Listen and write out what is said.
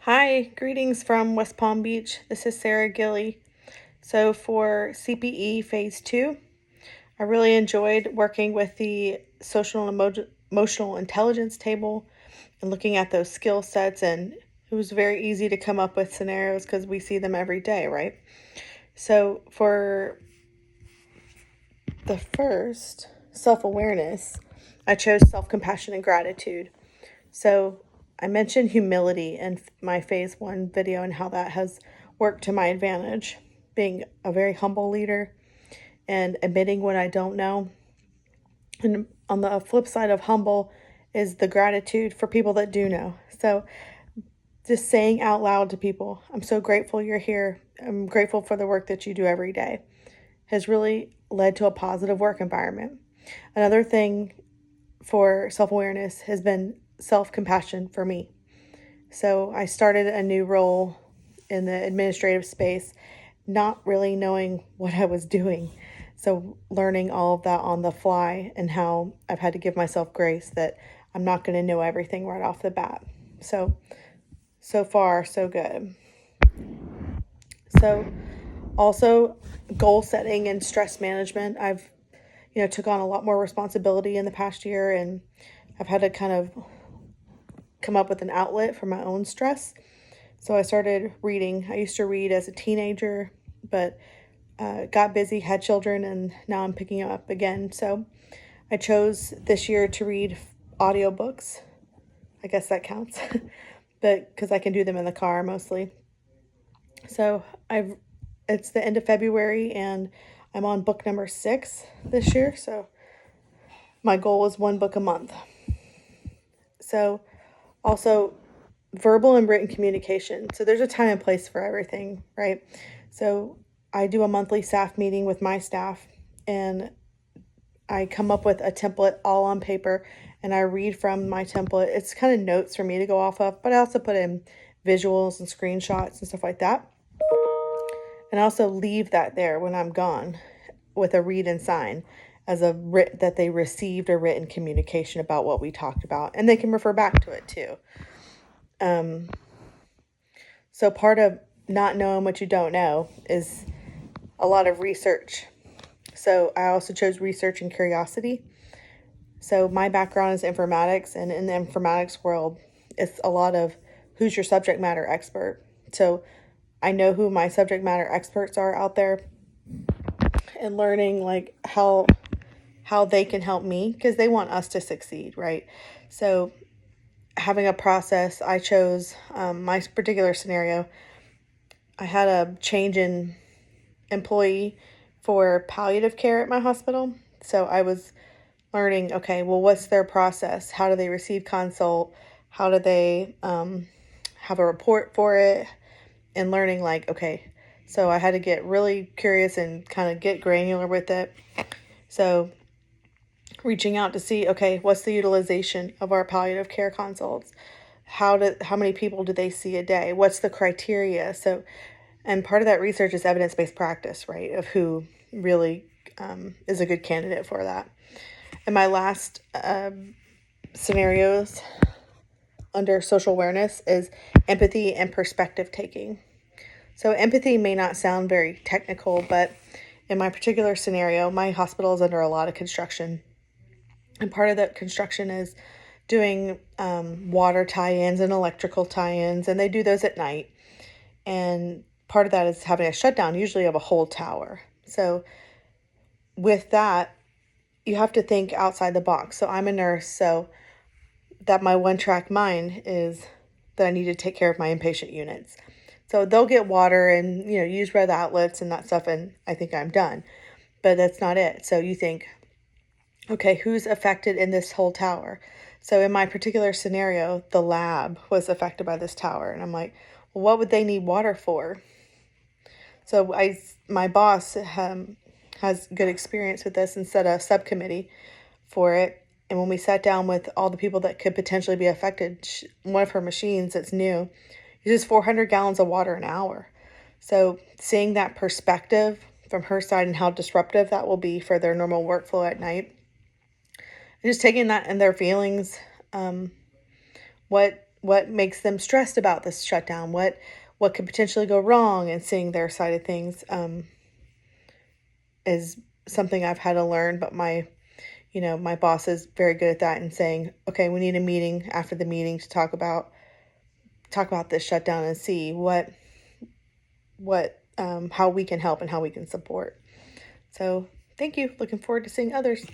Hi, greetings from West Palm Beach. This is Sarah Gilly. So for CPE Phase 2, I really enjoyed working with the social and emotional intelligence table and looking at those skill sets, and it was very easy to come up with scenarios because we see them every day, right? So for the first, self-awareness, I chose self-compassion and gratitude. So I mentioned humility in my phase 1 video and how that has worked to my advantage, being a very humble leader and admitting when I don't know. And on the flip side of humble is the gratitude for people that do know. So just saying out loud to people, I'm so grateful you're here. I'm grateful for the work that you do every day, has really led to a positive work environment. Another thing for self-awareness has been self-compassion for me. So I started a new role in the administrative space, not really knowing what I was doing. So learning all of that on the fly and how I've had to give myself grace that I'm not going to know everything right off the bat. So far, so good. So also goal setting and stress management. I've took on a lot more responsibility in the past year, and I've had to kind of come up with an outlet for my own stress. So I started reading. I used to read as a teenager, but got busy, had children, and now I'm picking up again. So I chose this year to read audiobooks. I guess that counts, but because I can do them in the car mostly. So it's the end of February, and I'm on book number 6 this year. So my goal is 1 book a month. So also verbal and written communication. So there's a time and place for everything, right? So I do a monthly staff meeting with my staff, and I come up with a template all on paper, and I read from my template. It's kind of notes for me to go off of, but I also put in visuals and screenshots and stuff like that. And I also leave that there when I'm gone with a read and sign as that they received a written communication about what we talked about, and they can refer back to it too. So part of not knowing what you don't know is a lot of research. So I also chose research and curiosity. So my background is informatics, and in the informatics world, it's a lot of who's your subject matter expert. So I know who my subject matter experts are out there, and learning like how they can help me, because they want us to succeed, right? So having a process, I chose my particular scenario. I had a change in employee for palliative care at my hospital. So I was learning, okay, well, what's their process? How do they receive consult? How do they have a report for it? And learning like, okay, so I had to get really curious and kind of get granular with it. So reaching out to see, okay, what's the utilization of our palliative care consults? How many people do they see a day? What's the criteria? So, and part of that research is evidence-based practice, right? Of who really is a good candidate for that. And my last scenarios under social awareness is empathy and perspective taking. So empathy may not sound very technical, but in my particular scenario, my hospital is under a lot of construction. And part of that construction is doing water tie-ins and electrical tie-ins, and they do those at night. And part of that is having a shutdown, usually of a whole tower. So with that, you have to think outside the box. So I'm a nurse, so that my one-track mind is that I need to take care of my inpatient units. So they'll get water and, use red outlets and that stuff, and I think I'm done. But that's not it. So you think, okay, who's affected in this whole tower? So in my particular scenario, the lab was affected by this tower. And I'm like, well, what would they need water for? So my boss has good experience with this and set a subcommittee for it. And when we sat down with all the people that could potentially be affected, one of her machines that's new uses 400 gallons of water an hour. So seeing that perspective from her side and how disruptive that will be for their normal workflow at night, and just taking that and their feelings, what what makes them stressed about this shutdown, what could potentially go wrong, and seeing their side of things is something I've had to learn. But my boss is very good at that and saying, okay, we need a meeting after the meeting to talk about this shutdown and see what how we can help and how we can support. So thank you. Looking forward to seeing others.